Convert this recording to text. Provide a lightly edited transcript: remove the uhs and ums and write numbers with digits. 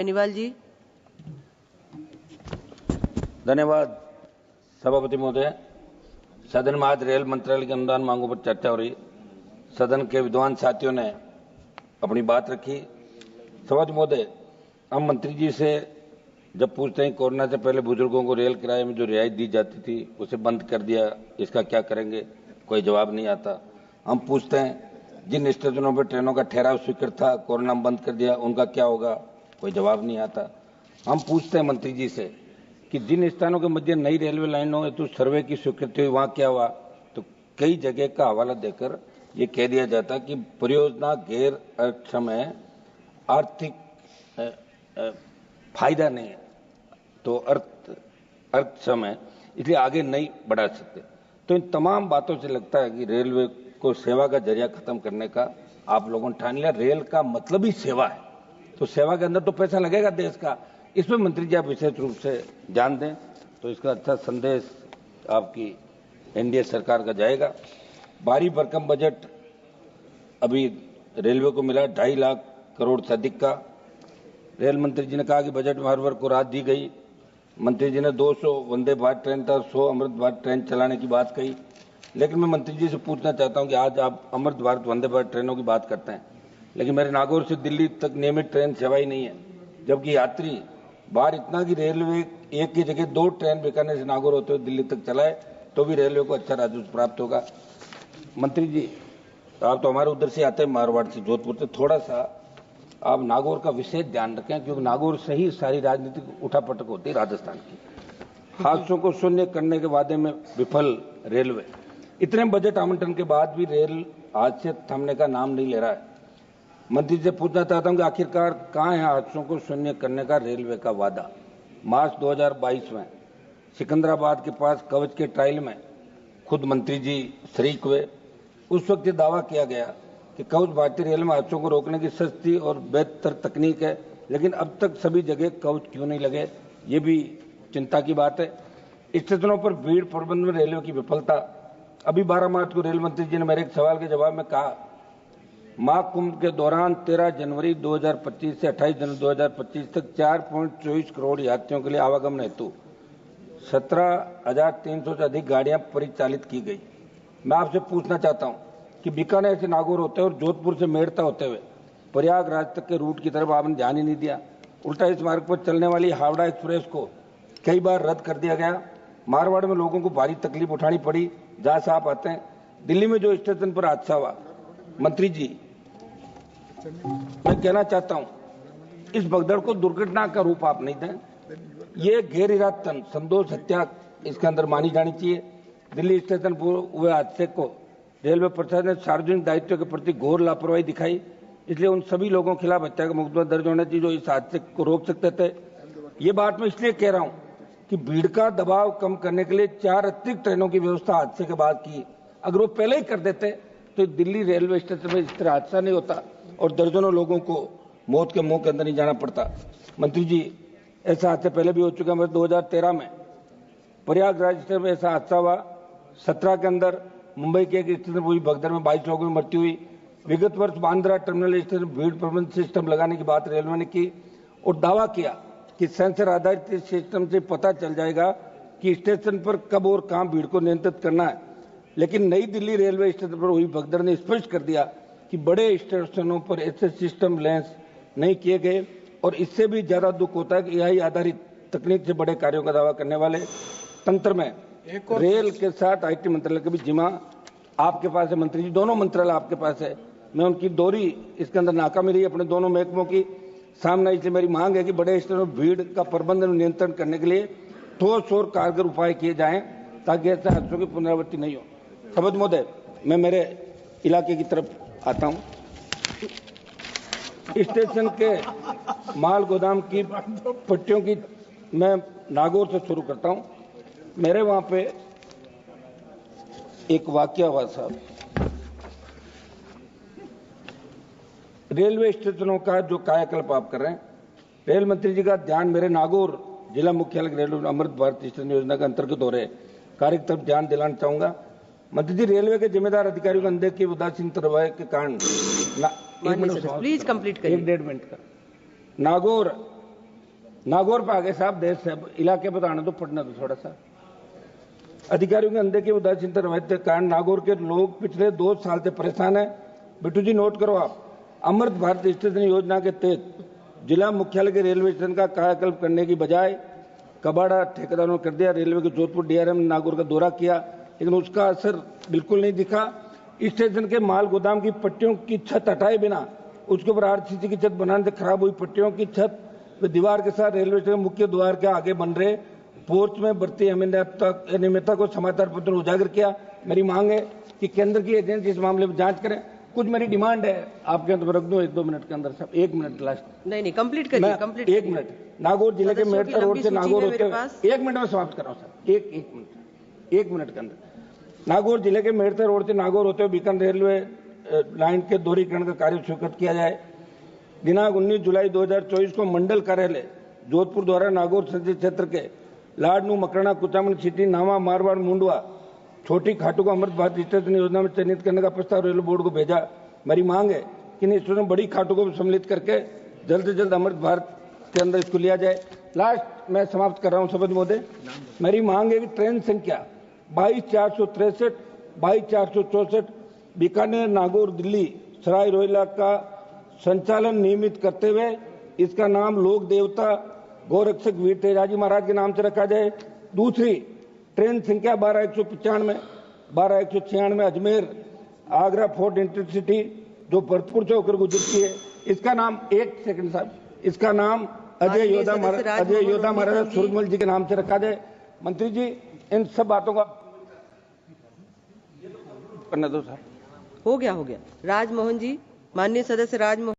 बेनीवाल जी। धन्यवाद सभापति महोदय। सदन में आज रेल मंत्रालय के अनुदान मांगों पर चर्चा हो रही। सदन के विद्वान साथियों ने अपनी बात रखी। सभापति महोदय, हम मंत्री जी से जब पूछते हैं कोरोना से पहले बुजुर्गों को रेल किराए में जो रियायत दी जाती थी उसे बंद कर दिया, इसका क्या करेंगे? कोई जवाब नहीं आता। हम पूछते हैं जिन स्टेशनों पर ट्रेनों का ठहराव स्वीकृत था, कोरोना में बंद कर दिया, उनका क्या होगा? कोई जवाब नहीं आता। हम पूछते हैं मंत्री जी से कि जिन स्थानों के मध्य नई रेलवे लाइनों हेतु सर्वे की स्वीकृति हुई, वहां क्या हुआ? तो कई जगह का हवाला देकर ये कह दिया जाता कि परियोजना गैर अक्षम है, आर्थिक फायदा नहीं है, तो अर्थक्षम है, इसलिए आगे नहीं बढ़ा सकते। तो इन तमाम बातों से लगता है कि रेलवे को सेवा का जरिया खत्म करने का आप लोगों ने ठान लिया। रेल का मतलब ही सेवा है, तो सेवा के अंदर तो पैसा लगेगा देश का। इसमें मंत्री जी आप विशेष रूप से ध्यान दें तो इसका अच्छा संदेश आपकी एनडीए सरकार का जाएगा। भारी भरकम बजट अभी रेलवे को मिला 2.5 लाख करोड़ से अधिक का। रेल मंत्री जी ने कहा कि बजट में हर वर्ग को राहत दी गई। मंत्री जी ने 200 वंदे भारत ट्रेन था, 100 अमृत भारत ट्रेन चलाने की बात कही। लेकिन मैं मंत्री जी से पूछना चाहता हूं कि आज आप अमृत भारत वंदे भारत ट्रेनों की बात करते हैं, लेकिन मेरे नागौर से दिल्ली तक नियमित ट्रेन सेवा ही नहीं है, जबकि यात्री बाहर इतना कि रेलवे एक की जगह 2 ट्रेन बीकानेर से नागौर होते हुए दिल्ली तक चलाए तो भी रेलवे को अच्छा राजस्व प्राप्त होगा। मंत्री जी, आप तो हमारे उधर से आते हैं, मारवाड़ से, जोधपुर से, थोड़ा सा आप नागौर का विशेष ध्यान रखें, क्योंकि नागौर से ही सारी राजनीतिक उठापटक होती है राजस्थान की। हादसों को शून्य करने के वादे में विफल रेलवे। इतने बजट आवंटन के बाद भी रेल आज से थमने का नाम नहीं ले रहा है। मंत्री से पूछना चाहता हूं कि आखिरकार कहां है हादसों को शून्य करने का रेलवे का वादा? मार्च 2022 में सिकंदराबाद के पास कवच के ट्रायल में खुद मंत्री जी शरीक हुए। उस वक्त ये दावा किया गया कि कवच भारतीय रेल में हादसों को रोकने की सस्ती और बेहतर तकनीक है, लेकिन अब तक सभी जगह कवच क्यों नहीं लगे, ये भी चिंता की बात है। स्टेशनों पर भीड़ प्रबंधन में रेलवे की विफलता। अभी 12 मार्च को रेल मंत्री जी ने मेरे एक सवाल के जवाब में कहा, माघ कुंभ के दौरान 13 जनवरी 2025 से 28 जनवरी 2025 तक 4.24 करोड़ यात्रियों के लिए आवागमन हेतु 17,300 से अधिक गाड़ियां परिचालित की गई। मैं आपसे पूछना चाहता हूं कि बीकानेर से नागौर होते हुए और जोधपुर से मेड़ता होते हुए प्रयागराज तक के रूट की तरफ आपने ध्यान ही नहीं दिया। उल्टा इस मार्ग पर चलने वाली हावड़ा एक्सप्रेस को कई बार रद्द कर दिया गया। मारवाड़ में लोगों को भारी तकलीफ उठानी पड़ी। जहां से आप आते हैं, दिल्ली में जो स्टेशन पर हादसा हुआ, मंत्री जी मैं कहना चाहता हूं इस भगदड़ को दुर्घटना का रूप आप नहीं दें। ये गैर इरादतन संदोष हत्या इसके अंदर मानी जानी चाहिए। दिल्ली स्टेशन पर हुए हादसे को रेलवे प्रशासन ने सार्वजनिक दायित्व के प्रति घोर लापरवाही दिखाई, इसलिए उन सभी लोगों के खिलाफ हत्या का मुकदमा दर्ज होना चाहिए जो इस हादसे को रोक सकते थे। ये बात मैं इसलिए कह रहा हूं कि भीड़ का दबाव कम करने के लिए 4 अतिरिक्त ट्रेनों की व्यवस्था हादसे के बाद की। अगर वो पहले ही कर देते तो दिल्ली रेलवे स्टेशन में इस तरह हादसा नहीं होता और दर्जनों लोगों को मौत के मुंह के अंदर नहीं जाना पड़ता। मंत्री जी, ऐसा हादसे पहले भी हो चुका है। 2013 में प्रयागराज स्टेशन में ऐसा हादसा हुआ। 17 के अंदर मुंबई के एक स्टेशन हुई भगदड़ में 22 लोगों की मृत्यु हुई। विगत वर्ष बांद्रा टर्मिनल स्टेशन भीड़ प्रबंधन सिस्टम लगाने की बात रेलवे ने की और दावा किया कि सेंसर आधारित सिस्टम से पता चल जाएगा कि स्टेशन पर कब और कहां भीड़ को नियंत्रित करना है। लेकिन नई दिल्ली रेलवे स्टेशन पर हुई भगदड़ ने स्पष्ट कर दिया कि बड़े स्टेशनों पर ऐसे सिस्टम लॉन्च नहीं किए गए और इससे भी ज्यादा दुख होता है कि एआई आधारित तकनीक से बड़े कार्यों का दावा करने वाले तंत्र में रेल के साथ आईटी मंत्रालय का भी जिम्मा आपके पास है। मंत्री जी, दोनों मंत्रालय आपके पास है। मैं उनकी दोहरी इसके अंदर नाकामी रही अपने दोनों महकमों की सामने। इसलिए मेरी मांग है कि बड़े स्टेशनों में भीड़ का प्रबंधन नियंत्रण करने के लिए ठोस और कारगर उपाय किए जाएं ताकि ऐसे हादसों की पुनरावृत्ति नहीं हो। सभापति महोदय, मैं मेरे इलाके की तरफ आता हूं। स्टेशन के माल गोदाम की पट्टियों की मैं नागौर से शुरू करता हूं। मेरे वहां पे एक वाकया हुआ साहब, रेलवे स्टेशनों का जो कायाकल्प आप कर रहे हैं, रेल मंत्री जी का ध्यान मेरे नागौर जिला मुख्यालय रेलवे अमृत भारत स्टेशन योजना के अंतर्गत हो रहे कार्य की तरफ ध्यान दिलाना चाहूंगा। मंत्री जी, रेलवे के जिम्मेदार अधिकारियों को अनदेखी उदासीन रवैये के कारण प्लीज कंप्लीट करिए। 1.5 मिनट का नागौर नागौर पे आगे साहब, देश से इलाके पे तो आने दो, पढ़ना दो थोड़ा सा। अधिकारियों के अंदर की उदासीनता रवैये के कारण नागौर के लोग पिछले 2 साल से परेशान है। बिट्टू जी नोट करो आप, अमृत भारत स्टेशन योजना के तहत जिला मुख्यालय के रेलवे स्टेशन का कायाकल्प करने की बजाय कबाड़ा ठेकेदारों ने कर दिया। रेलवे के जोधपुर डीआरएम ने नागौर का दौरा किया, लेकिन उसका असर बिल्कुल नहीं दिखा। स्टेशन के माल गोदाम की पट्टियों की छत हटाए बिना उसके ऊपर आरसीसी की छत बनाने से खराब हुई पट्टियों की छत व दीवार के साथ रेलवे स्टेशन मुख्य द्वार के आगे बन रहे पोर्च में बढ़ती अनियमितता को समाचार पत्र ने उजागर किया। मेरी मांग है कि केंद्र की एजेंसी इस मामले में जांच करें। कुछ मेरी डिमांड है, आपके अंदर रख दूं 1-2 मिनट के अंदर साहब, 1 मिनट लास्ट। नहीं कंप्लीट करिए, कंप्लीट 1 मिनट। नागौर जिले के मेड़ता रोड से नागौर होते हुए 1 मिनट में समाप्त कर रहा हूं सर, 1 मिनट के अंदर। नागौर जिले के मेड़ता रोड से नागौर होते हुए बीकानेर रेलवे लाइन के दोहरीकरण का कार्य स्वीकृत किया जाए। दिनांक 19 जुलाई 2024 को मंडल कार्यालय जोधपुर द्वारा नागौर संसदीय क्षेत्र के लाडनू, मकराना, कुचामन, सिटी, नावा, मारवाड़, मुंडवा, छोटी खाटू को अमृत भारत स्टेशन योजना में चयनित करने का प्रस्ताव रेलवे बोर्ड को भेजा। मेरी मांग है कि इन स्टेशन बड़ी खाटू को सम्मिलित करके जल्द से जल्द अमृत भारत के अंदर इसको लिया जाए। लास्ट मैं समाप्त कर रहा हूं सभापति महोदय, मेरी मांग है कि ट्रेन संख्या 22-463, 22-464 बीकानेर, नागौर, दिल्ली, सराय रोहिल्ला का संचालन नियमित करते हुए इसका नाम लोक देवता गौरक्षक वीर तेजाजी महाराज के नाम से रखा जाए। दूसरी ट्रेन संख्या 12-195, 12-196 अजमेर आगरा फोर्ट इंटरसिटी जो भरतपुर से होकर गुजरती है, इसका नाम 1 सेकंड साहब, इसका नाम अजय योद्धा महाराजा सूरजमल जी के नाम से रखा जाए। मंत्री जी इन सब बातों का करना दो साहब। हो गया। राजमोहन जी, माननीय सदस्य राजमोहन।